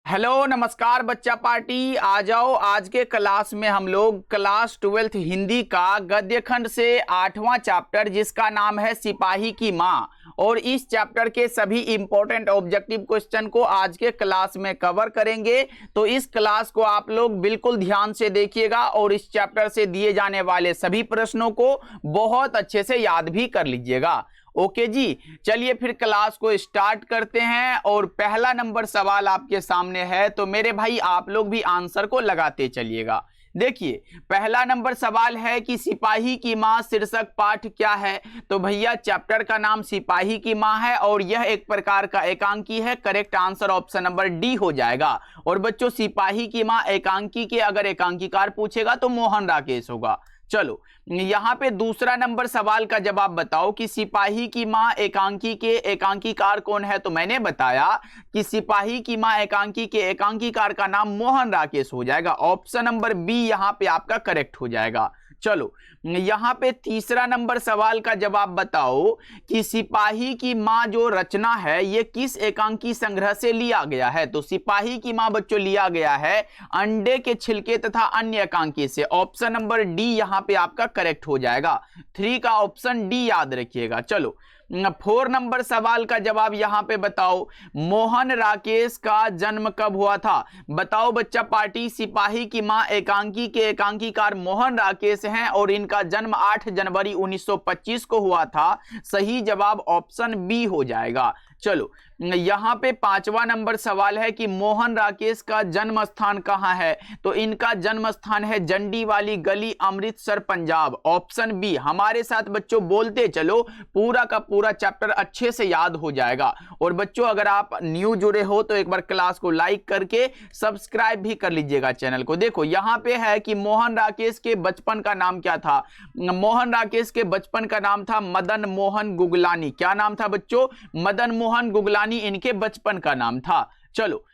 Hello नमस्कार बच्चा party, आ जाओ। आज के क्लास में हम लोग क्लास 12th हिंदी का गद्य खंड से 8वां चैप्टर जिसका नाम है सिपाही की माँ, और इस चैप्टर के सभी इंपॉर्टेंट ऑब्जेक्टिव क्वेश्चन को आज के क्लास में कवर करेंगे। तो इस क्लास को आप लोग बिल्कुल ध्यान से देखिएगा और इस चैप्टर से दिए जाने वाले सभी प्रश्नों को बहुत अच्छे से याद भी कर लीजिएगा। ओके जी, चलिए फिर क्लास को स्टार्ट करते हैं। और पहला नंबर सवाल आपके सामने है, तो मेरे भाई आप लोग भी आंसर को लगाते चलिएगा। देखिए, पहला नंबर सवाल है कि सिपाही की मां शीर्षक पाठ क्या है। तो भैया चैप्टर का नाम सिपाही की मां है और यह एक प्रकार का एकांकी है। Correct answer option number D हो जाएगा। और बच्चों, सिपाही की मां एकांकी के अगर एकांकीकार पूछेगा तो मोहन राकेश होगा। चलो, यहां पे दूसरा नंबर सवाल का जवाब बताओ कि सिपाही की मां एकांकी के एकांकीकार कौन है। तो मैंने बताया कि सिपाही की मां एकांकी के एकांकीकार का नाम मोहन राकेश हो जाएगा। ऑप्शन नंबर बी यहां पे आपका करेक्ट हो जाएगा। चलो, यहां पे तीसरा नंबर सवाल का जवाब बताओ कि सिपाही की मां जो रचना है ये किस एकांकी संग्रह से लिया गया है। तो सिपाही की मां बच्चों लिया गया है अंडे के छिलके तथा अन्य एकांकी से। ऑप्शन नंबर डी यहां पे आपका करेक्ट हो जाएगा। 3 का ऑप्शन डी याद रखिएगा। चलो, 4 नंबर सवाल का जवाब यहां पे बताओ, मोहन राकेश का जन्म कब हुआ था। बताओ बच्चा पार्टी, सिपाही की मां एकांकी के एकांकीकार मोहन राकेश हैं और इनका जन्म 8 जनवरी 1925 को हुआ था। सही जवाब ऑप्शन बी हो जाएगा। चलो, यहां पे 5वां नंबर सवाल है कि मोहन राकेश का जन्म स्थान कहां है। तो इनका जन्म स्थान है जंडी वाली गली, अमृतसर, पंजाब। Option B. हमारे साथ बच्चों बोलते चलो, पूरा का पूरा चैप्टर अच्छे से याद हो जाएगा। और बच्चों, अगर आप न्यू जुड़े हो तो एक बार क्लास को लाइक करके सब्सक्राइब भी कर लीजिएगा चैनल को। देखो, यहां पे है कि मोहन राकेश के बचपन का नाम क्या था। मोहन राकेश के बचपन का नाम था मदन मोहन गुगलानी। क्या नाम था बच्चों? मदन मोहन गुगलानी इनके बचपन का नाम था। चलो,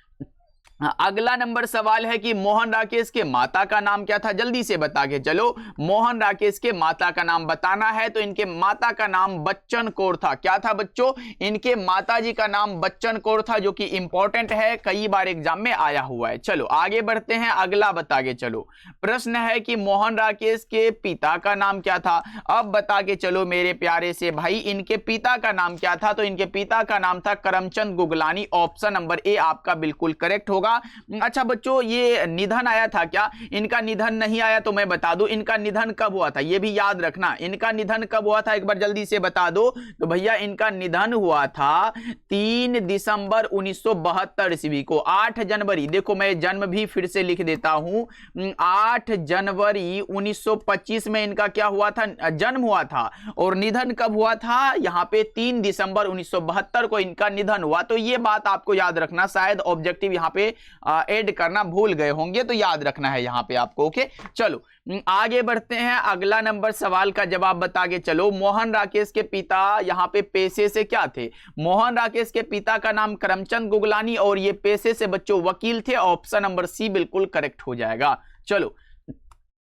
अगला नंबर सवाल है कि मोहन राकेश के माता का नाम क्या था। जल्दी से बता के चलो, मोहन राकेश के माता का नाम बताना है। तो इनके माता का नाम बच्चन कौर था। क्या था बच्चों? इनके माताजी का नाम बच्चन कौर था, जो कि इंपॉर्टेंट है, कई बार एग्जाम में आया हुआ है। चलो आगे बढ़ते हैं, अगला बता के चलो। प्रश्न है कि मोहन राकेश के पिता का नाम क्या था। अब बता के चलो मेरे प्यारे से भाई, इनके पिता का नाम क्या था। तो इनके पिता का नाम था Karamchand Guglani. Option number A आपका बिल्कुल करेक्ट होगा। अच्छा बच्चों, ये निधन आया था क्या? इनका निधन नहीं आया। तो मैं बता दूं इनका निधन कब हुआ था, ये भी याद रखना। इनका निधन कब हुआ था एक बार जल्दी से बता दो। तो भैया इनका निधन हुआ था 3 दिसंबर 1972 ईस्वी को। 8 जनवरी, देखो मैं जन्म भी फिर से लिख देता हूं, 8 जनवरी 1925 में इनका क्या हुआ था, जन्म हुआ था। और निधन कब हुआ था? यहां पे 3 दिसंबर 1972 को इनका निधन हुआ। तो ये बात आपको याद रखना, शायद ऑब्जेक्टिव यहां पे ऐड करना भूल गए होंगे, तो याद रखना है यहां पे आपको। ओके, चलो आगे बढ़ते हैं। अगला नंबर सवाल का जवाब बता के चलो, मोहन राकेश के पिता यहां पे पेशे से क्या थे। मोहन राकेश के पिता का नाम करमचंद गुगलानी और ये पेशे से बच्चों वकील थे। ऑप्शन नंबर सी बिल्कुल करेक्ट हो जाएगा। चलो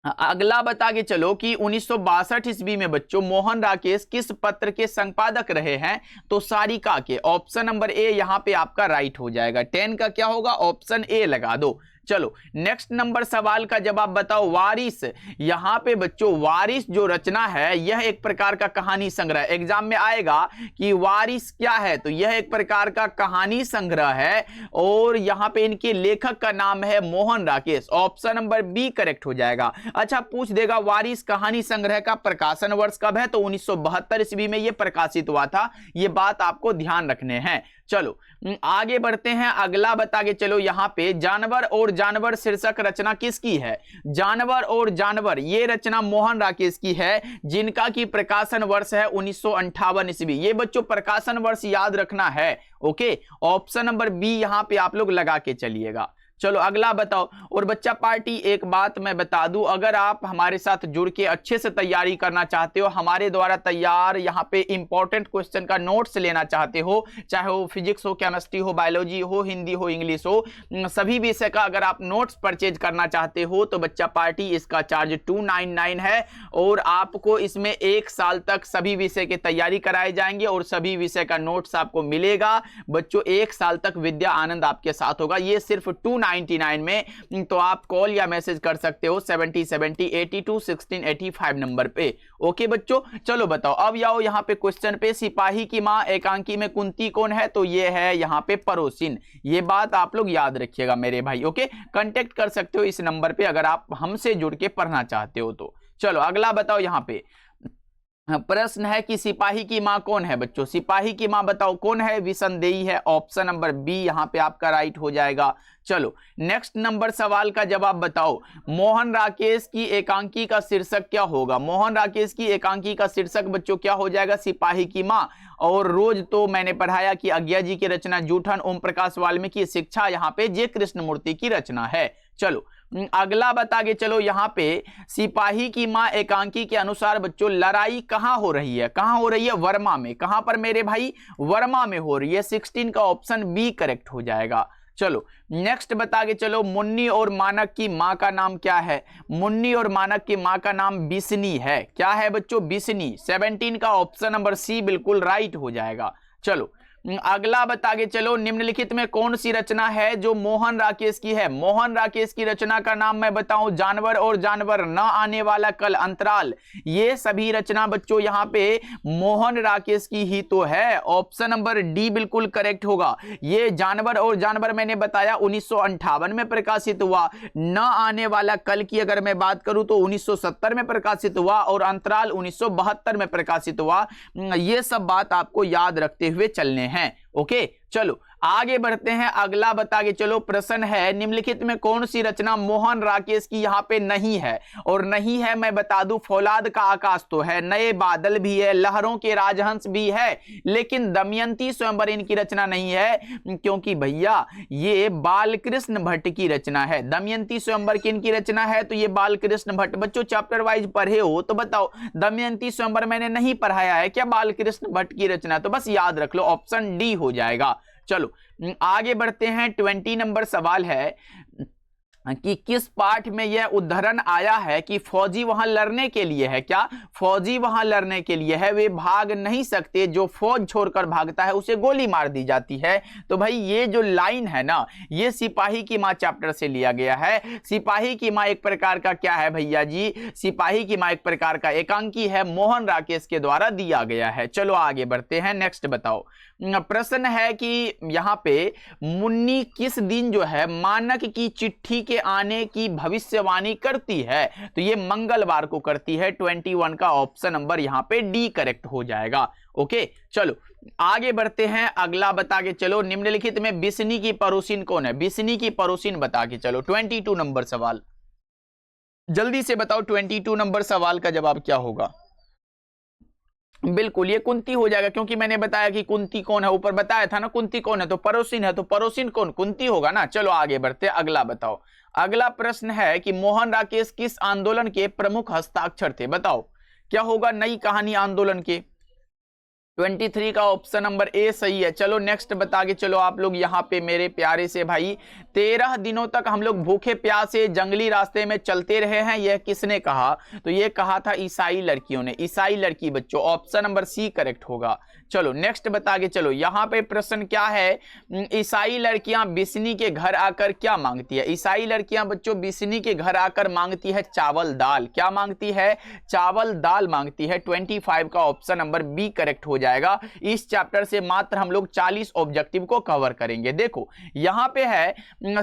अगला बता के चलो कि 1962 ईस्वी में बच्चों मोहन राकेश किस पत्र के संपादक रहे हैं। तो सारिका के। ऑप्शन नंबर ए यहां पे आपका राइट हो जाएगा। 10 का क्या होगा? ऑप्शन ए लगा दो। चलो नेक्स्ट नंबर सवाल का जवाब बताओ, वारिस। यहां पे बच्चों वारिस जो रचना है यह एक प्रकार का कहानी संग्रह। एग्जाम में आएगा कि वारिस क्या है, तो यह एक प्रकार का कहानी संग्रह है और यहां पे इनके लेखक का नाम है Mohan Rakesh. Option number B correct हो जाएगा। अच्छा, पूछ देगा वारिस कहानी संग्रह का प्रकाशन वर्ष कब है। तो 1972 ईस्वी में यह प्रकाशित हुआ था। यह बात आपको ध्यान रखने हैं। चलो आगे बढ़ते हैं, अगला बता के चलो। यहां पे जानवर और जानवर शीर्षक रचना किसकी है। जानवर और जानवर ये रचना मोहन राकेश की है, जिनका की प्रकाशन वर्ष है 1958 ईस्वी। ये बच्चों प्रकाशन वर्ष याद रखना है। ओके, ऑप्शन नंबर बी यहां पे आप लोग लगा के चलिएगा। चलो अगला बताओ। और बच्चा पार्टी एक बात मैं बता दूं, अगर आप हमारे साथ जुड़ के अच्छे से तैयारी करना चाहते हो, हमारे द्वारा तैयार यहाँ पे इंपॉर्टेंट क्वेश्चन का नोट्स लेना चाहते हो, चाहे वो फिजिक्स हो, केमिस्ट्री हो, बायोलॉजी हो, हिंदी हो, इंग्लिश हो, सभी विषय का अगर आप नोट्स परचेज करना चाहते हो तो बच्चा पार्टी इसका चार्ज 299 है और आपको इसमें 1 साल तक सभी विषय की तैयारी कराए जाएंगे और सभी विषय का नोट्स आपको मिलेगा। बच्चों 1 साल तक विद्या आनंद आपके साथ होगा, ये सिर्फ 299 में। तो आप कॉल या मैसेज कर सकते हो 7070 82 16 85 नंबर पे। ओके बच्चों, चलो बताओ अब आओ यहाँ पे क्वेश्चन पे। सिपाही की मां एकांकी में कुंती कौन है? तो ये है यहाँ पे परोसिन। ये बात आप लोग याद रखिएगा मेरे भाई। ओके, कांटेक्ट कर सकते हो इस नंबर पे अगर आप हमसे जुड़ के पढ़ना चाहते हो तो। चलो अगला बताओ। यहाँ पे प्रश्न है कि सिपाही की मां कौन है? बच्चों सिपाही की मां बताओ कौन है? विसंदेही है। ऑप्शन नंबर बी यहाँ पे आपका राइट हो जाएगा। चलो नेक्स्ट नंबर सवाल का जवाब बताओ। मोहन राकेश की एकांकी का शीर्षक क्या होगा? मोहन राकेश की एकांकी का शीर्षक बच्चों क्या हो जाएगा? सिपाही की मां। और रोज तो मैंने पढ़ाया कि अज्ञा जी की रचना जूठन, ओम प्रकाश वाल्मीकि शिक्षा यहाँ पे जे कृष्णमूर्ति की रचना है। चलो अगला बता के चलो। यहाँ पे सिपाही की मां एकांकी के अनुसार बच्चों लड़ाई कहां हो रही है? कहां हो रही है? वर्मा में। कहां पर मेरे भाई? वर्मा में हो रही है। 16 का ऑप्शन बी करेक्ट हो जाएगा। चलो नेक्स्ट बता के चलो। मुन्नी और मानक की मां का नाम क्या है? मुन्नी और मानक की मां का नाम बिस्नी है। क्या है बच्चों? बिस्नी। 17 का ऑप्शन नंबर सी बिल्कुल राइट हो जाएगा। चलो अगला बता के चलो। निम्नलिखित में कौन सी रचना है जो मोहन राकेश की है? मोहन राकेश की रचना का नाम मैं बताऊं, जानवर और जानवर, न आने वाला कल, अंतराल। ये सभी रचना बच्चों यहाँ पे मोहन राकेश की ही तो है। ऑप्शन नंबर डी बिल्कुल करेक्ट होगा। ये जानवर और जानवर मैंने बताया 1958 में प्रकाशित हुआ। न आने वाला कल की अगर मैं बात करूं तो 1970 में प्रकाशित हुआ और अंतराल 1972 में प्रकाशित हुआ। ये सब बात आपको याद रखते हुए चलने हैं। ओके चलो आगे बढ़ते हैं। अगला बता के चलो। प्रश्न है निम्नलिखित में कौन सी रचना मोहन राकेश की यहाँ पे नहीं है? और नहीं है मैं बता दूं, फौलाद का आकाश तो है, नए बादल भी है, लहरों के राजहंस भी है, लेकिन दमयंती स्वयंवर इनकी रचना नहीं है क्योंकि भैया ये बालकृष्ण भट्ट की रचना है। दमयंती स्वयंवर किनकी रचना है? तो ये बालकृष्ण भट्ट। बच्चों चैप्टर वाइज पढ़े हो तो बताओ, दमयंती स्वयंवर मैंने नहीं पढ़ाया है क्या? बालकृष्ण भट्ट की रचना। तो बस याद रख लो, ऑप्शन डी हो जाएगा। चलो आगे बढ़ते हैं। 20 नंबर सवाल है कि किस पाठ में यह उद्धरण आया है कि फौजी वहां लड़ने के लिए है? क्या फौजी वहां लड़ने के लिए है? वे भाग नहीं सकते, जो फौज छोड़कर भागता है उसे गोली मार दी जाती है। तो भाई ये जो लाइन है ना, ये सिपाही की मां चैप्टर से लिया गया है। सिपाही की मां एक प्रकार का क्या है भैया जी? सिपाही की मां एक प्रकार का एकांकी है, मोहन राकेश के द्वारा दिया गया है। चलो आगे बढ़ते हैं। नेक्स्ट बताओ। प्रश्न है कि यहां पे मुन्नी किस दिन जो है मानक की चिट्ठी के आने की भविष्यवाणी करती है? तो ये मंगलवार को करती है। 21 का ऑप्शन नंबर यहां पे डी करेक्ट हो जाएगा। ओके चलो आगे बढ़ते हैं। अगला बता के चलो। निम्नलिखित में बिस्नी की पड़ोसिन कौन है? बिस्नी की पड़ोसिन बता के चलो। 22 नंबर सवाल, जल्दी से बताओ 22 नंबर सवाल का जवाब क्या होगा? बिल्कुल ये कुंती हो जाएगा, क्योंकि मैंने बताया कि कुंती कौन है, ऊपर बताया था ना कुंती कौन है, तो पड़ोसिन है, तो पड़ोसिन कौन? कुंती होगा ना। चलो आगे बढ़ते, अगला बताओ। अगला प्रश्न है कि मोहन राकेश किस आंदोलन के प्रमुख हस्ताक्षर थे? बताओ क्या होगा? नई कहानी आंदोलन के। 23 का ऑप्शन नंबर ए सही है। चलो नेक्स्ट बता के चलो आप लोग यहाँ पे मेरे प्यारे से भाई। 13 दिनों तक हम लोग भूखे प्यासे जंगली रास्ते में चलते रहे हैं, यह किसने कहा? तो ये कहा था ईसाई लड़कियों ने। ईसाई लड़की बच्चों, ऑप्शन नंबर सी करेक्ट होगा। चलो नेक्स्ट बता के चलो। यहाँ पे प्रश्न क्या है? ईसाई लड़कियां बिस्नी के घर आकर क्या मांगती है? ईसाई लड़कियां बच्चों बिस्नी के घर आकर मांगती है चावल दाल। क्या मांगती है? चावल दाल मांगती है। 25 का ऑप्शन नंबर बी करेक्ट हो जाएगा। इस चैप्टर से मात्र हम लोग 40 ऑब्जेक्टिव को कवर करेंगे। देखो यहाँ पे है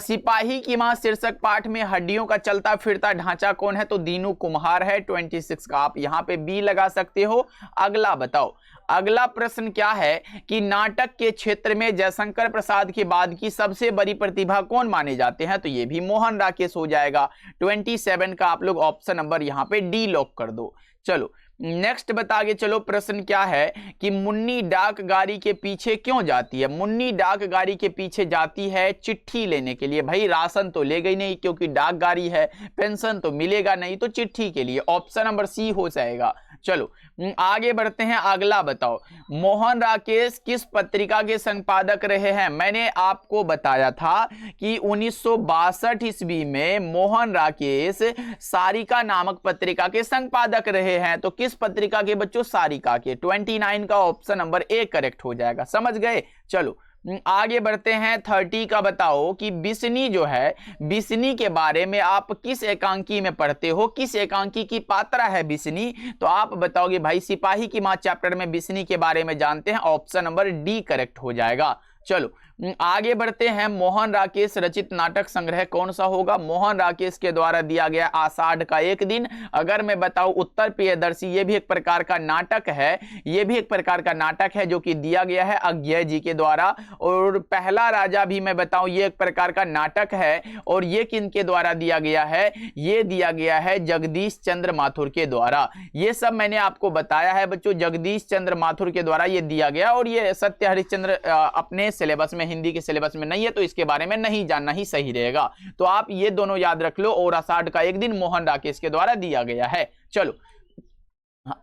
सिपाही की मां शीर्षक पाठ में हड्डियों का चलता फिरता ढांचा कौन है? तो दीनू कुम्हार है। 26 का आप यहाँ पे बी लगा सकते हो। अगला बताओ। अगला प्रश्न क्या है कि नाटक के क्षेत्र में जयशंकर प्रसाद के बाद की सबसे बड़ी प्रतिभा कौन माने जाते हैं? तो ये भी मोहन राकेश हो जाएगा। 27 का आप लोग ऑप्शन नंबर यहाँ पे डी लॉक कर दो। चलो नेक्स्ट बता के चलो प्रश्न क्या है कि मुन्नी डाक गाड़ी के पीछे क्यों जाती है। मुन्नी डाक गाड़ी के पीछे जाती है चिट्ठी लेने के लिए। भाई राशन तो ले गई नहीं क्योंकि डाक गाड़ी है, पेंशन तो मिलेगा नहीं, तो चिट्ठी के लिए। ऑप्शन नंबर सी हो जाएगा। चलो आगे बढ़ते हैं, अगला बताओ, मोहन राकेश किस पत्रिका के संपादक रहे हैं। मैंने आपको बताया था कि 1962 ईस्वी में मोहन राकेश सारिका नामक पत्रिका के संपादक रहे हैं। तो किस पत्रिका के बच्चों, सारिका के। 29 का ऑप्शन नंबर ए करेक्ट हो जाएगा, समझ गए। चलो आगे बढ़ते हैं, 30 का बताओ कि बिस्नी जो है, बिस्नी के बारे में आप किस एकांकी में पढ़ते हो, किस एकांकी की पात्रा है बिस्नी। तो आप बताओगे भाई सिपाही की मां चैप्टर में बिस्नी के बारे में जानते हैं, ऑप्शन नंबर डी करेक्ट हो जाएगा। चलो आगे बढ़ते हैं, मोहन राकेश रचित नाटक संग्रह कौन सा होगा। मोहन राकेश के द्वारा दिया गया आषाढ़ का एक दिन। अगर मैं बताऊं उत्तर प्रियदर्शी, ये भी एक प्रकार का नाटक है, ये भी एक प्रकार का नाटक है जो कि दिया गया है अज्ञेय जी के द्वारा। और पहला राजा भी मैं बताऊं ये एक प्रकार का नाटक है, और ये किनके द्वारा दिया गया है, ये दिया गया है जगदीश चंद्र माथुर के द्वारा। ये सब मैंने आपको बताया है बच्चों, जगदीश चंद्र माथुर के द्वारा ये दिया गया। और ये सत्य हरिश्चंद्र अपने सिलेबस में, हिंदी के सिलेबस में नहीं है, तो इसके बारे में नहीं जानना ही सही रहेगा। तो आप ये दोनों याद रख लो, और आषाढ़ का एक दिन मोहन राकेश के द्वारा दिया गया है। चलो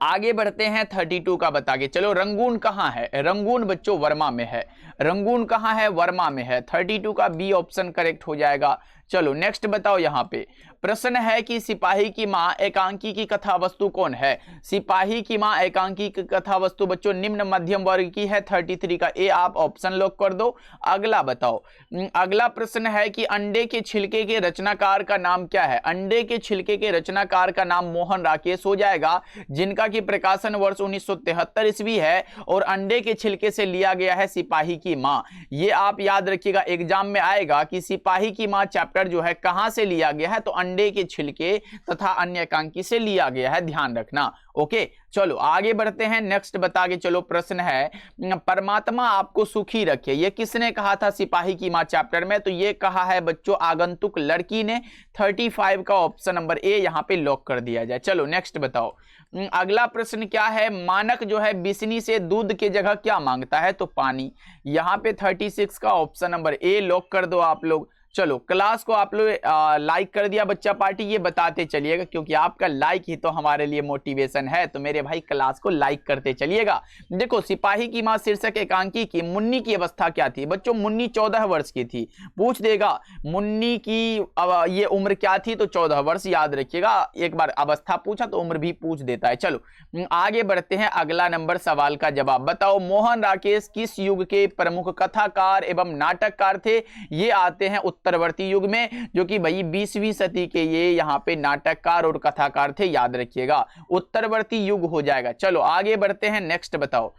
आगे बढ़ते हैं, 32 का बता के चलो, रंगून कहां है। रंगून बच्चों वर्मा में है। रंगून कहां है, वर्मा में है। 32 का बी ऑप्शन करेक्ट हो जाएगा। चलो नेक्स्ट बताओ, यहां पे प्रश्न है कि सिपाही की मां एकांकी की कथा वस्तु कौन है। सिपाही की मां एकांकी की कथा वस्तु बच्चों निम्न मध्यम वर्ग की है। 33 का ए आप ऑप्शन लॉक कर दो। अगला बताओ, अगला प्रश्न है कि अंडे के छिलके के रचनाकार का नाम क्या है। अंडे के छिलके के रचनाकार का नाम मोहन राकेश हो जाएगा, जिनका की प्रकाशन वर्ष 1973 ईस्वी है, और अंडे के छिलके से लिया गया है सिपाही की मां। ये आप याद रखिएगा, एग्जाम में आएगा कि सिपाही की मां चैप्टर जो है कहां से लिया गया है, तो अंडे के छिलके तथा अन्य एकांकी से लिया गया है, ध्यान रखना। ओके चलो आगे बढ़ते हैं, नेक्स्ट बता के चलो प्रश्न है, परमात्मा आपको सुखी रखे, ये किसने कहा था सिपाही की मां चैप्टर में। तो ये कहा है बच्चों आगंतुक लड़की ने। 35 का ऑप्शन नंबर ए यहां पे लॉक कर दिया जाए। चलो नेक्स्ट बताओ, अगला प्रश्न क्या है, मानक जो है बिस्नी से दूध की जगह क्या मांगता है, तो पानी। यहां पे 36 का ऑप्शन नंबर ए लॉक कर दो आप लोग। चलो क्लास को आप लोग लाइक कर दिया बच्चा पार्टी, ये बताते चलिएगा क्योंकि आपका लाइक ही तो हमारे लिए मोटिवेशन है। तो मेरे भाई क्लास को लाइक करते चलिएगा। देखो सिपाही की मां शीर्षक एकांकी की मुन्नी की अवस्था क्या थी बच्चों, मुन्नी 14 वर्ष की थी। पूछ देगा मुन्नी की ये उम्र क्या थी, तो 14 वर्ष याद रखिएगा। एक बार अवस्था पूछा तो उम्र भी पूछ देता है। चलो आगे बढ़ते हैं, अगला नंबर सवाल का जवाब बताओ, मोहन राकेश किस युग के प्रमुख कथाकार एवं नाटककार थे। ये आते हैं उत्तरवर्ती युग में, जो कि भाई 20वीं सदी के ये यहाँ पे नाटककार और कथाकार थे, याद रखिएगा उत्तरवर्ती युग हो जाएगा। चलो आगे बढ़ते हैं, नेक्स्ट बताओ,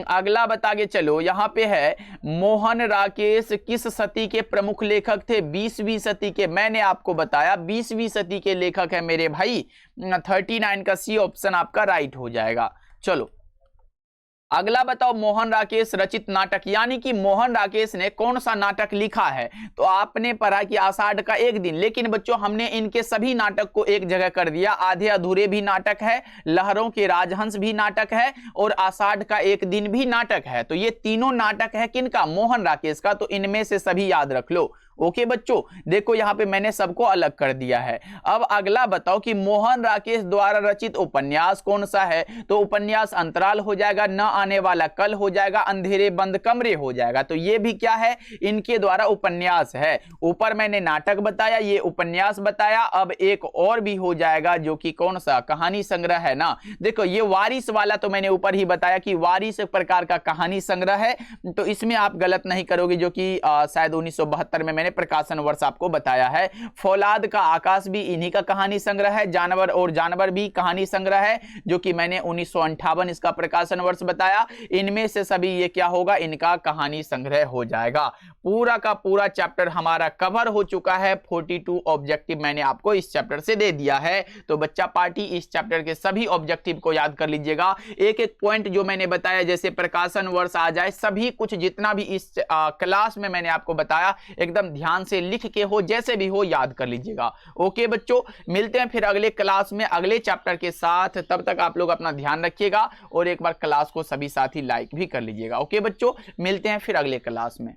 अगला बता के चलो, यहाँ पे है मोहन राकेश किस सदी के प्रमुख लेखक थे, 20वीं सदी के। मैंने आपको बताया 20वीं सदी के लेखक है मेरे भाई। 39 का सी ऑप्शन आपका राइट हो जाएगा। चलो अगला बताओ, मोहन राकेश रचित नाटक, यानी कि मोहन राकेश ने कौन सा नाटक लिखा है। तो आपने पढ़ा कि आषाढ़ का एक दिन, लेकिन बच्चों हमने इनके सभी नाटक को एक जगह कर दिया। आधे अधूरे भी नाटक है, लहरों के राजहंस भी नाटक है, और आषाढ़ का एक दिन भी नाटक है। तो ये तीनों नाटक है किनका, मोहन राकेश का। तो इनमें से सभी याद रख लो। ओके बच्चों देखो यहाँ पे मैंने सबको अलग कर दिया है। अब अगला बताओ कि मोहन राकेश द्वारा रचित उपन्यास कौन सा है। तो उपन्यास अंतराल हो जाएगा, न आने वाला कल हो जाएगा, अंधेरे बंद कमरे हो जाएगा। तो ये भी क्या है, इनके द्वारा उपन्यास है। ऊपर मैंने नाटक बताया, ये उपन्यास बताया। अब एक और भी हो जाएगा जो कि कौन सा, कहानी संग्रह है ना। देखो ये वारिस वाला तो मैंने ऊपर ही बताया कि वारिस एक प्रकार का कहानी संग्रह है, तो इसमें आप गलत नहीं करोगे, जो कि शायद 1972 में मैंने प्रकाशन वर्ष आपको बताया है। फौलाद का आकाश भी इन्हीं का कहानी संग्रह है। जानवर और जानवर भी कहानी संग्रह है, जो कि मैंने 1958 इसका प्रकाशन वर्ष बताया। इनमें से सभी ये क्या होगा, इनका कहानी संग्रह हो जाएगा। पूरा का पूरा चैप्टर हमारा कवर हो चुका है। 42 ऑब्जेक्टिव मैंने आपको इस चैप्टर से दे दिया है। तो बच्चा पार्टी इस चैप्टर के सभी ऑब्जेक्टिव को याद कर लीजिएगा। एक एक पॉइंट जो मैंने बताया, जैसे प्रकाशन वर्ष आ जाए, सभी कुछ जितना भी इस क्लास में मैंने आपको बताया एकदम ध्यान से लिख के हो, जैसे भी हो याद कर लीजिएगा। ओके बच्चों, मिलते हैं फिर अगले क्लास में अगले चैप्टर के साथ। तब तक आप लोग अपना ध्यान रखिएगा और एक बार क्लास को सभी साथी लाइक भी कर लीजिएगा। ओके बच्चों, मिलते हैं फिर अगले क्लास में।